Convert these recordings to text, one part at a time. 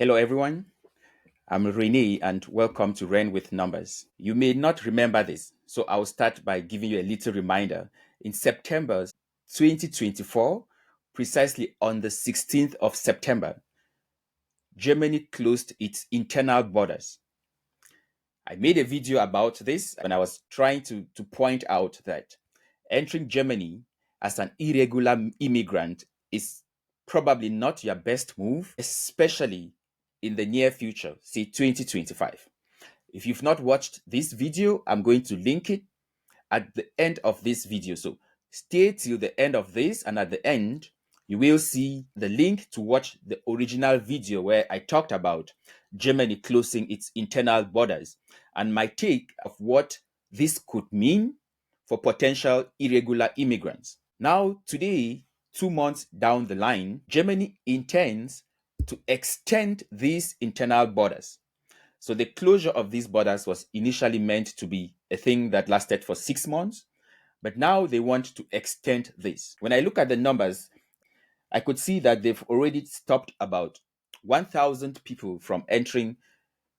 Hello, everyone. I'm Renee, and welcome to Ren with Numbers. You may not remember this, so I'll start by giving you a little reminder. In September 2024, precisely on the 16th of September, Germany closed its internal borders. I made a video about this when I was trying to point out that entering Germany as an irregular immigrant is probably not your best move, especially in the near future, say 2025. If you've not watched this video, I'm going to link it at the end of this video. So stay till the end of this, and at the end, you will see the link to watch the original video where I talked about Germany closing its internal borders and my take of what this could mean for potential irregular immigrants. Now, today, 2 months down the line, Germany intends to extend these internal borders. So the closure of these borders was initially meant to be a thing that lasted for 6 months, but now they want to extend this. When I look at the numbers, I could see that they've already stopped about 1,000 people from entering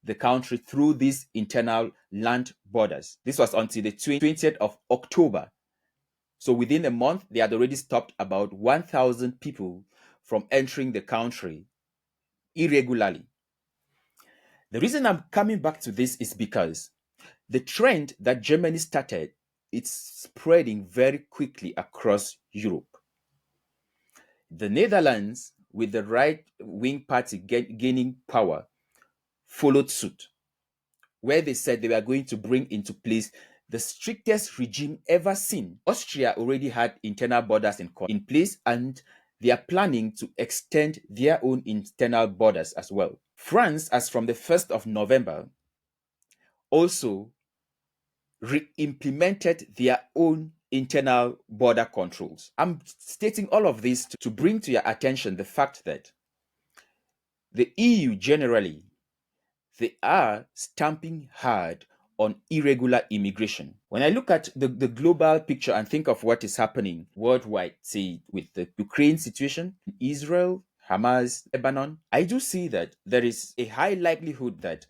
the country through these internal land borders. This was until the 20th of October. So within a month, they had already stopped about 1,000 people from entering the country irregularly. The reason I'm coming back to this is because the trend that Germany started, it's spreading very quickly across Europe. The Netherlands, with the right-wing party gaining power, followed suit, where they said they were going to bring into place the strictest regime ever seen. Austria already had internal borders in place, and they are planning to extend their own internal borders as well. France, as from the 1st of November, also re-implemented their own internal border controls. I'm stating all of this to bring to your attention the fact that the EU generally, they are stamping hard on irregular immigration. When I look at the global picture and think of what is happening worldwide, say with the Ukraine situation, Israel, Hamas, Lebanon, I do see that there is a high likelihood that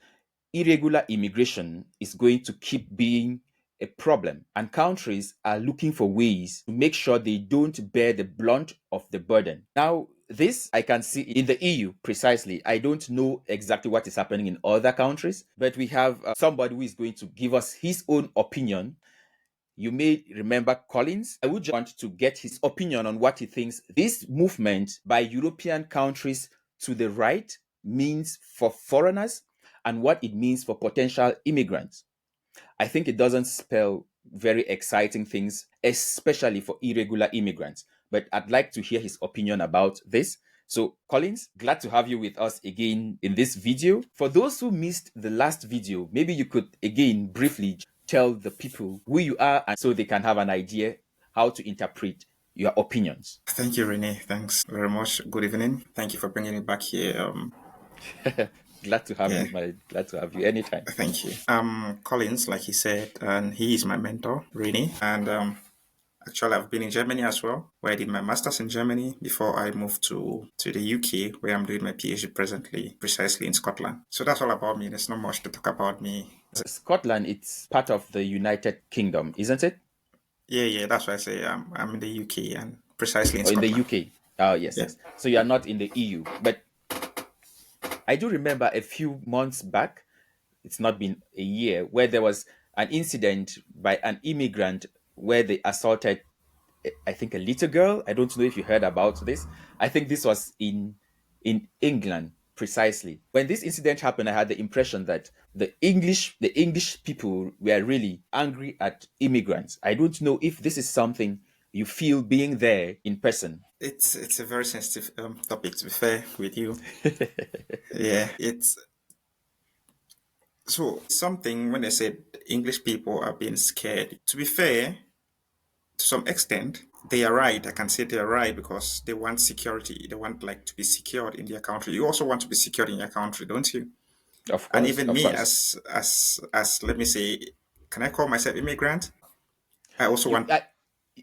irregular immigration is going to keep being a problem, and countries are looking for ways to make sure they don't bear the brunt of the burden. Now, this I can see in the EU precisely. I don't know exactly what is happening in other countries, but we have somebody who is going to give us his own opinion. You may remember Collins. I would just want to get his opinion on what he thinks this movement by European countries to the right means for foreigners and what it means for potential immigrants. I think it doesn't spell very exciting things, especially for irregular immigrants. But I'd like to hear his opinion about this. So, Collins, glad to have you with us again in this video. For those who missed the last video, maybe you could again briefly tell the people who you are and so they can have an idea how to interpret your opinions. Thank you, Renee. Thanks very much. Good evening. Thank you for bringing me back here. Glad to have Yeah, you, glad to have you anytime. thank you. Collins, like he said, and he is my mentor, Renee. And actually, I've been in Germany as well, where I did my master's in Germany before I moved to the UK, where I'm doing my PhD presently, precisely in Scotland. So that's all about me. There's not much to talk about me. Scotland, it's part of the United Kingdom, isn't it? Yeah, that's why I say I'm in the UK and precisely in Or in the Scotland. UK? Oh, yes, Yeah. yes. So you are not in the EU. But I do remember a few months back, it's not been a year, where there was an incident by an immigrant where they assaulted, I think, a little girl. I don't know if you heard about this. I think this was in England precisely. When this incident happened, I had the impression that the English people were really angry at immigrants. I don't know if this is something you feel being there in person. It's a very sensitive topic, to be fair with you. Yeah, it's so something when they said English people are being scared. To be fair, to some extent, they are right. I can say they are right because they want security. They want like to be secured in their country. You also want to be secured in your country, don't you? Of And course, even of me, course. as let me say, can I call myself immigrant? I also You want. are,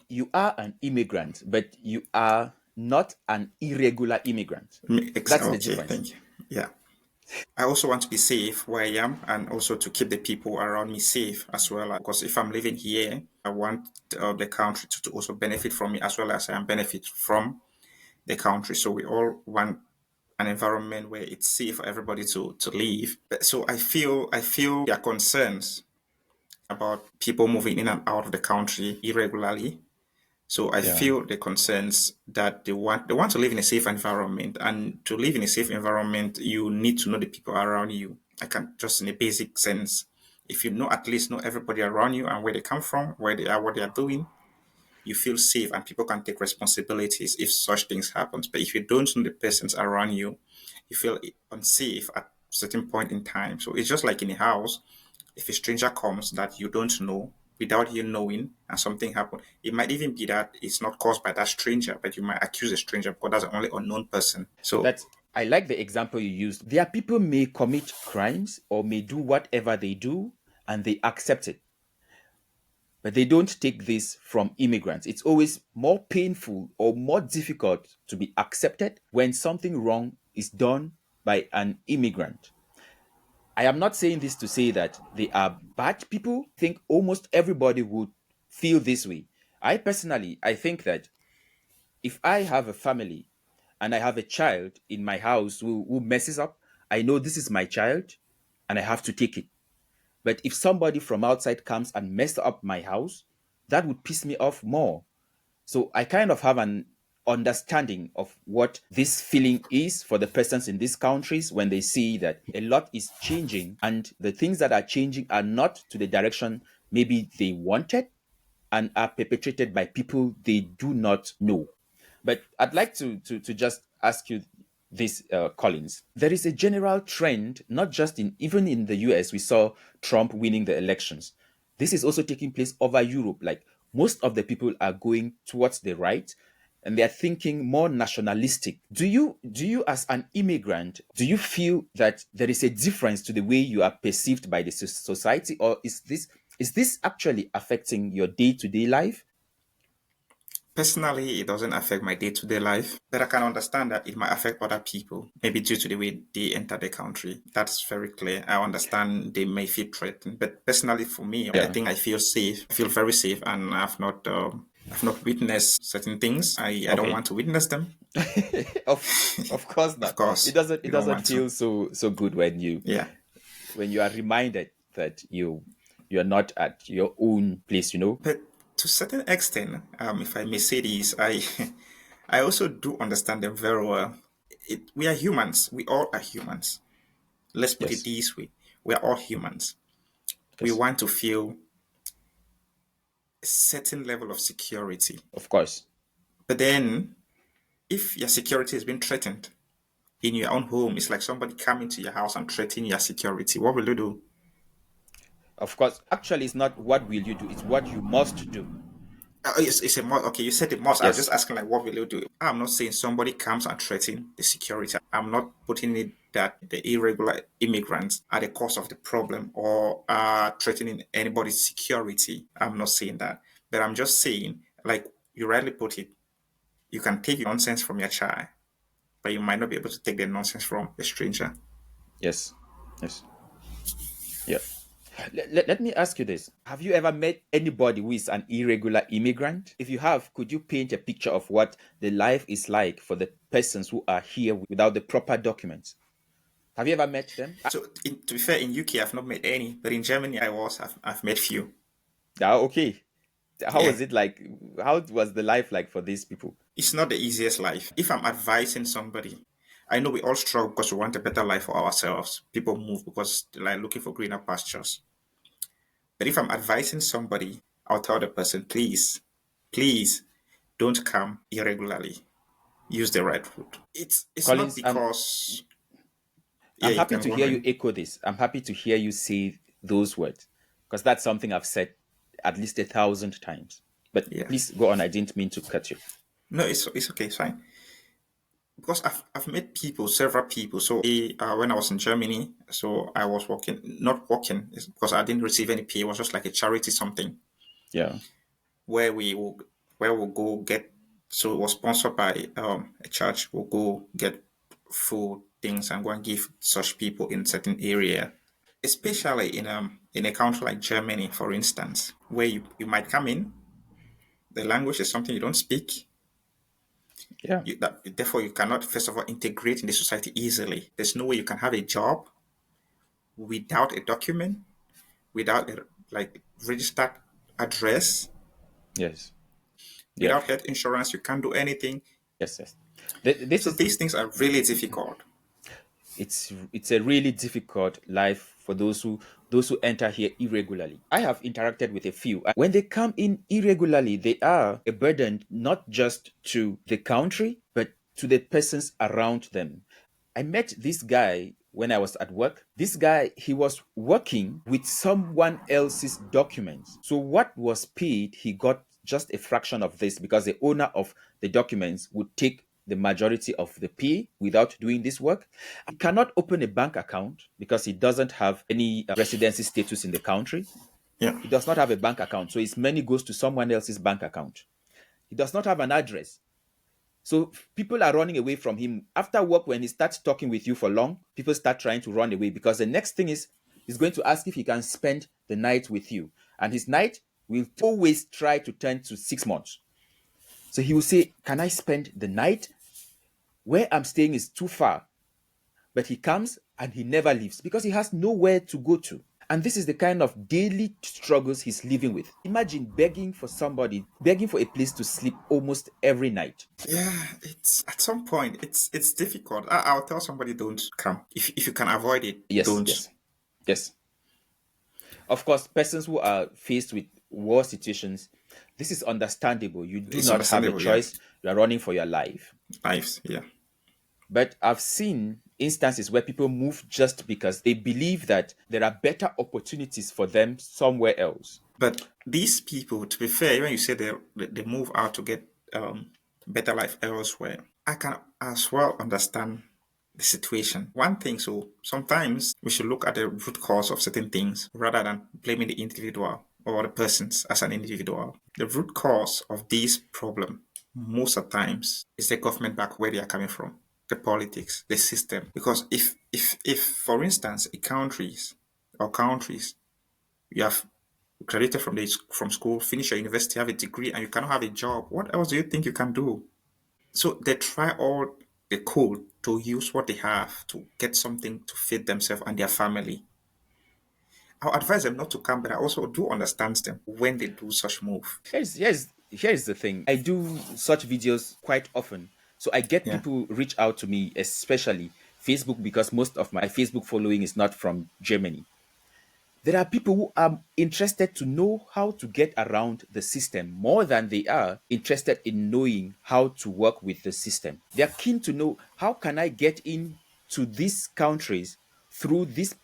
you are an immigrant, but you are not an irregular immigrant. That's the Okay, difference. thank you. Yeah. I also want to be safe where I am and also to keep the people around me safe as well. Because if I'm living here, I want the country to also benefit from me as well as I am benefit from the country. So we all want an environment where it's safe for everybody to live. So I feel there are concerns about people moving in and out of the country irregularly. So I Yeah. feel the concerns that they want to live in a safe environment, and to live in a safe environment, you need to know the people around you. I can just in a basic sense. If you know at least know everybody around you and where they come from, where they are, what they are doing, you feel safe and people can take responsibilities if such things happen. But if you don't know the persons around you, you feel unsafe at certain point in time. So it's just like in a house, if a stranger comes that you don't know without you knowing and something happened, it might even be that it's not caused by that stranger, but you might accuse a stranger because that's the only unknown person. So That's I like the example you used. There are people may commit crimes or may do whatever they do and they accept it. But they don't take this from immigrants. It's always more painful or more difficult to be accepted when something wrong is done by an immigrant. I am not saying this to say that they are bad people. I think almost everybody would feel this way. I think that if I have a family and I have a child in my house who messes up, I know this is my child and I have to take it. But if somebody from outside comes and mess up my house, that would piss me off more. So I kind of have an understanding of what this feeling is for the persons in these countries when they see that a lot is changing and the things that are changing are not to the direction maybe they wanted and are perpetrated by people they do not know. But I'd like to just ask you this, Collins. There is a general trend, not just in even in the US, we saw Trump winning the elections. This is also taking place over Europe. Like most of the people are going towards the right and they are thinking more nationalistic. Do you as an immigrant, do you feel that there is a difference to the way you are perceived by the society, or is this actually affecting your day-to-day life? personally, it doesn't affect my day-to-day life, but I can understand that it might affect other people, maybe due to the way they enter the country. That's very clear. I understand they may feel threatened, but personally, for me, I Yeah. think I feel safe. I feel very safe, and I've not witnessed certain things. I don't Okay. want to witness them. of course Of not. It course, doesn't it you don't doesn't want to. feel so good when you Yeah. are reminded that you're not at your own place. But to a certain extent, if I may say this, I I also do understand them very well. We are humans. We all are humans. Let's put it Yes. this way: we are all humans. We Yes. want to feel a certain level of security. Of course. But then, if your security has been threatened in your own home, it's like somebody coming to your house and threatening your security. What will you do? Of course. Actually, it's not what will you do, it's what you must do. It's a must. Okay, you said the must. I was Yes. just asking, like, what will you do? I'm not saying somebody comes and threatens the security. I'm not putting it that the irregular immigrants are the cause of the problem or are threatening anybody's security. I'm not saying that. But I'm just saying, like you rightly put it, you can take nonsense from your child, but you might not be able to take the nonsense from a stranger. Yes. Yes. Yeah. Let me ask you this. Have you ever met anybody who is an irregular immigrant? If you have, could you paint a picture of what the life is like for the persons who are here without the proper documents? Have you ever met them? So, to be fair, in UK, I've not met any, but in Germany, I've met few. Okay. How Yeah. was it like? How was the life like for these people? It's not the easiest life. If I'm advising somebody, I know we all struggle because we want a better life for ourselves. People move because they're like looking for greener pastures. But if I'm advising somebody, I'll tell the person, please don't come irregularly. Use the right route. It's not Collins, because yeah, I'm you happy can to go on, hear you Ren. echo this. I'm happy to hear you say those words because that's something I've said at least 1,000 times. But Yeah. please go on. I didn't mean to cut you. No, it's okay, it's fine. Because I've met people, several people. So when I was in Germany, so I was working, not working, it's because I didn't receive any pay. It was just like a charity something Yeah. where we'll go get. So it was sponsored by a church. We'll go get food things and go and give such people in certain area, especially in a country like Germany, for instance, where you might come in, the language is something you don't speak. Yeah. Therefore, you cannot, first of all, integrate in the society easily. There's no way you can have a job without a document, without a like registered address, Yes. Yeah. without health insurance. You can't do anything. Yes. Yes. This So is these things are really difficult. it's a really difficult life for those who enter here irregularly. I have interacted with a few. When they come in irregularly, they are a burden not just to the country but to the persons around them. I met this guy when I was at work. This guy, he was working with someone else's documents. So what was paid, he got just a fraction of this because the owner of the documents would take the majority of the pay without doing this work. He cannot open a bank account because he doesn't have any residency status in the country. Yeah. He does not have a bank account, so his money goes to someone else's bank account. He does not have an address. So people are running away from him. After work, when he starts talking with you for long, people start trying to run away because the next thing is he's going to ask if he can spend the night with you. And his night will always try to turn to 6 months. So he will say, can I spend the night? Where I'm staying is too far. But he comes and he never leaves because he has nowhere to go to. And this is the kind of daily struggles he's living with. Imagine begging for somebody, begging for a place to sleep almost every night. Yeah, it's at some point it's difficult. I'll tell somebody don't come. If you can avoid it, Yes, don't. yes, yes. Of course, persons who are faced with war situations, this is understandable. You do It's not have a understandable, yeah. choice. You are running for your life. Lives, yeah. But I've seen instances where people move just because they believe that there are better opportunities for them somewhere else. But these people, to be fair, when you say they move out to get better life elsewhere, I can as well understand the situation. One thing, so sometimes we should look at the root cause of certain things rather than blaming the individual or the persons as an individual. The root cause of this problem, most of times, is the government back where they are coming from, the politics, the system. Because if for instance, a countries, you have graduated from school, finish your university, have a degree, and you cannot have a job, what else do you think you can do? So they try all they could to use what they have to get something to feed themselves and their family. I advise them not to come, but I also do understand them when they do such move. Here's the thing. I do such videos quite often. So I get Yeah. people reach out to me, especially Facebook, because most of my Facebook following is not from Germany. There are people who are interested to know how to get around the system more than they are interested in knowing how to work with the system. They are keen to know, how can I get in to these countries through this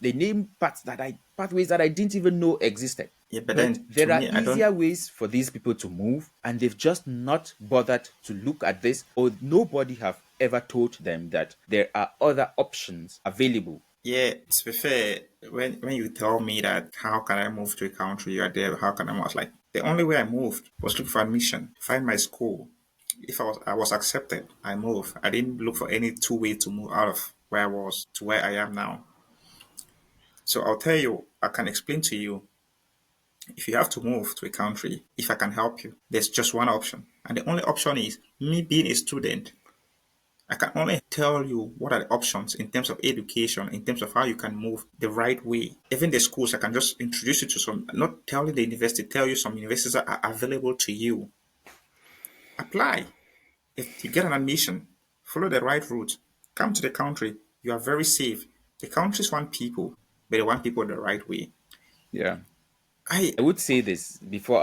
they name pathways that I didn't even know existed. Yeah, but But then to there are me, I don't. easier ways for these people to move, and they've just not bothered to look at this, or nobody have ever told them that there are other options available. Yeah, to be fair, when you tell me that how can I move to a country you are there, how can I move? I was like, the only way I moved was look for admission, find my school. If I was accepted, I moved. I didn't look for any two way to move out of where I was to where I am now. So I'll tell you, I can explain to you, if you have to move to a country, if I can help you, there's just one option. And the only option is me being a student. I can only tell you what are the options in terms of education, in terms of how you can move the right way. Even the schools, I can just introduce you to some, not telling the university, tell you some universities that are available to you. Apply. If you get an admission, follow the right route, come to the country, you are very safe. The countries want people, but they want people the right way. Yeah. I I would say this before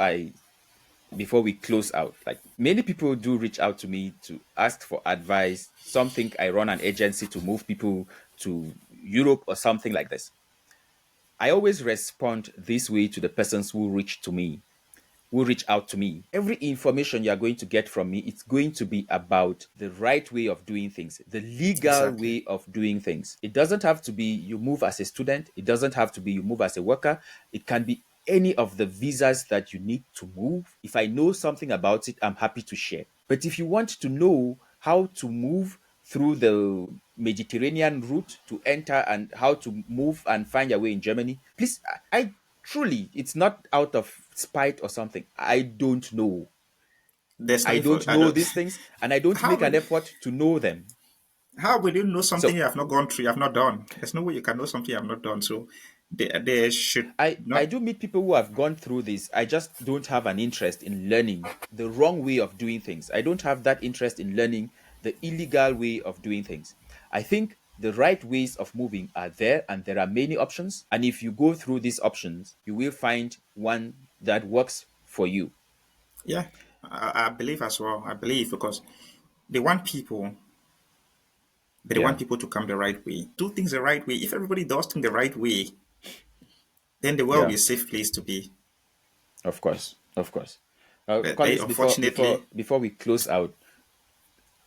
we close out. Like, many people do reach out to me to ask for advice. Some think I run an agency to move people to Europe or something like this. I always respond this way to the persons who reach out to me. Every information you're going to get from me, it's going to be about the right way of doing things, the legal exactly. way of doing things. It doesn't have to be you move as a student, it doesn't have to be you move as a worker. It can be any of the visas that you need to move. If I know something about it, I'm happy to share. But if you want to know how to move through the Mediterranean route to enter and how to move and find your way in Germany. Please, I truly, it's not out of spite or something. I don't know. There's no I info. don't I know don't. these things and I don't How make an will effort to know them. how will you know something So you have not gone through, you have not done? There's no way you can know something you have not done. So there should I not. do meet people who have gone through this. I just don't have an interest in learning the wrong way of doing things. I don't have that interest in learning the illegal way of doing things. I think the right ways of moving are there and there are many options. And if you go through these options, you will find one that works for you. Yeah, I believe as well. I believe because they want people, but they want Yeah, people to come the right way, do things the right way. If everybody does things the right way, then the world will yeah, be a safe place to be. of course, of course. But Collins, unfortunately, before we close out,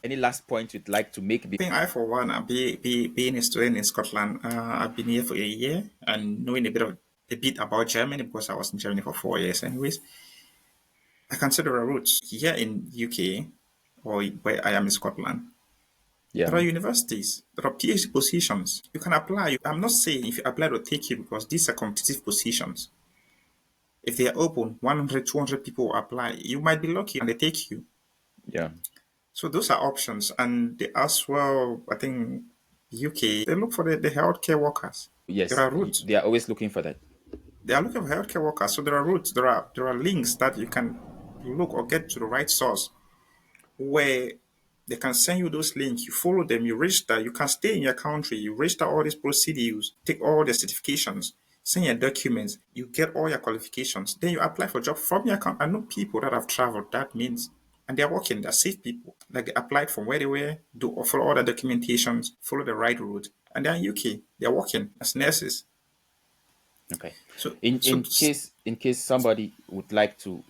any last point you'd like to make? I think I, for one, being a student in Scotland, I've been here for a year and knowing a bit about Germany because I was in Germany for 4 years. Anyways, I consider a roots here in UK or where I am in Scotland. There Yeah, are universities, there are PhD positions. You can apply. I'm not saying if you apply to take you because these are competitive positions. If they are open, 100, 200 people apply. You might be lucky and they take you. yeah, So those are options. And they as well, I think UK, they look for the healthcare workers. There yes, are routes. they are always looking for that. They are looking for healthcare workers. So there are routes. There are links that you can look or get to the right source where they can send you those links. You follow them, you register, you can stay in your country, you register all these procedures, take all the certifications, send your documents, you get all your qualifications, then you apply for job from your country. I know people that have traveled, that means, and they're working, they're safe people. Like they applied from where they were, do follow all the documentations, follow the right route, and they're in UK, they're working as nurses. Okay. So, In case somebody would like to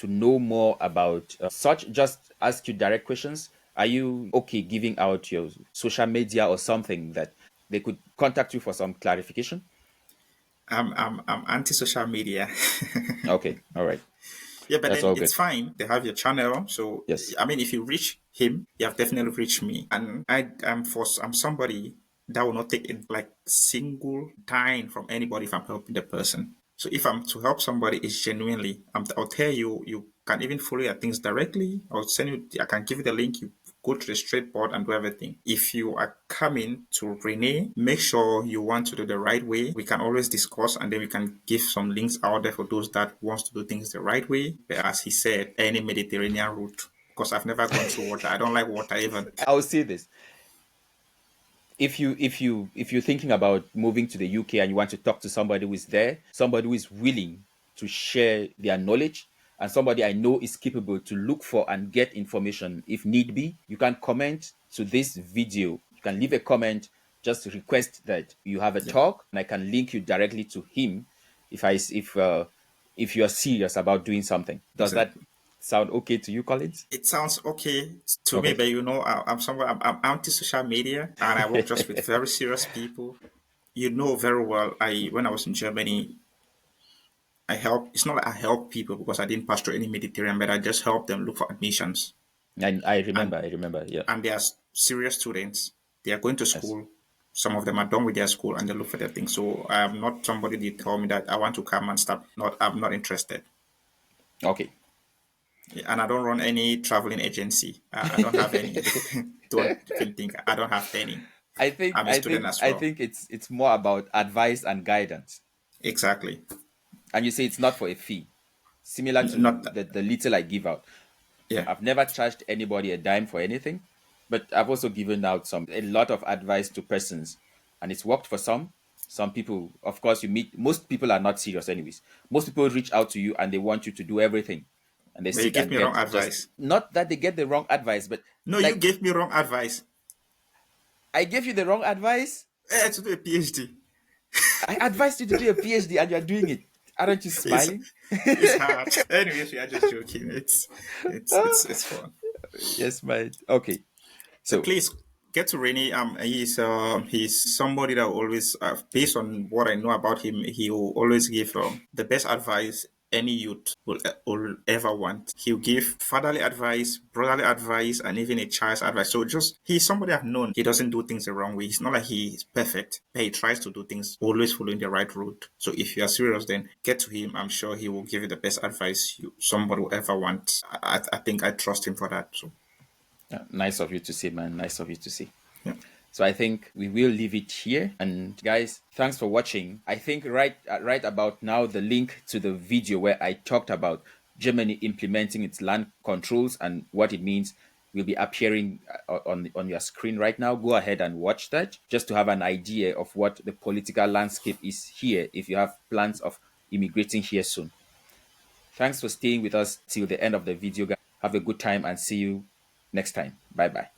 know more about such, just ask you direct questions. Are you okay giving out your social media or something that they could contact you for some clarification? I'm anti social media. Okay, all right. Yeah, but That's then all it's good. fine. They have your channel, so Yes. I mean, if you reach him, you have definitely reached me. And I'm somebody that will not take it like single dime from anybody if I'm helping the person. So if I'm to help somebody, it's genuinely. I'll tell you. You can even follow your things directly. I'll send you. I can give you the link. You go to the straight board and do everything. If you are coming to Renee, make sure you want to do the right way. We can always discuss and then we can give some links out there for those that wants to do things the right way. But as he said, any Mediterranean route. Because I've never gone through water. I don't like water even. I'll say this. If you're thinking about moving to the UK and you want to talk to somebody who is there, somebody who is willing to share their knowledge, and somebody I know is capable to look for and get information if need be, you can comment to this video. You can leave a comment, just request that you have a Yeah, talk, and I can link you directly to him if you are serious about doing something. Does that exactly. sound okay to you, Collins? It sounds okay to me, Okay. but I'm someone, I'm anti social media and I work just with very serious people. You know very well, when I was in Germany, I help. It's not like I help people because I didn't pass through any Mediterranean, but I just help them look for admissions. I And remember. Yeah. they are serious students. They are going to Yes. school. Some of them are done with their school and they look for their things. So I am not somebody that tell me that I want to come and start. Not I'm not interested. Okay. And I don't run any traveling agency. I don't have any. Don't even think I don't have any. I'm a student as I well. think it's more about advice and guidance. Exactly. And you say it's not for a fee, similar to Not the little I give out. yeah. I've never charged anybody a dime for anything, but I've also given out a lot of advice to persons, and it's worked for some. Some people, of course, you meet. Most people are not serious, anyways. Most people reach out to you and they want you to do everything, and they But you sit gave and me wrong get just advice. not that they get the wrong advice, but No, you like gave me wrong advice. I gave you the wrong advice. To do a PhD. I advised you to do a PhD and you're doing it. Aren't you It's smiling? it's hard. Anyways, we are just joking. It's fun. Yes, mate. Okay. So So, please get to Rainy. He's somebody that always, based on what I know about him, he will always give the best advice any youth will ever want. He'll give fatherly advice, brotherly advice, and even a child's advice. So just he's somebody I've known. He doesn't do things the wrong way. It's not like he's perfect, but he tries to do things always following the right route. So if you are serious, then get to him. I'm sure he will give you the best advice somebody will ever want. I think I trust him for that. So Nice of you to say, man. Nice of you to say. yeah. So I think we will leave it here. And guys, thanks for watching. I think right about now, the link to the video where I talked about Germany implementing its land controls and what it means will be appearing on your screen right now. Go ahead and watch that just to have an idea of what the political landscape is here if you have plans of immigrating here soon. Thanks for staying with us till the end of the video, guys. Have a good time and see you next time. Bye bye.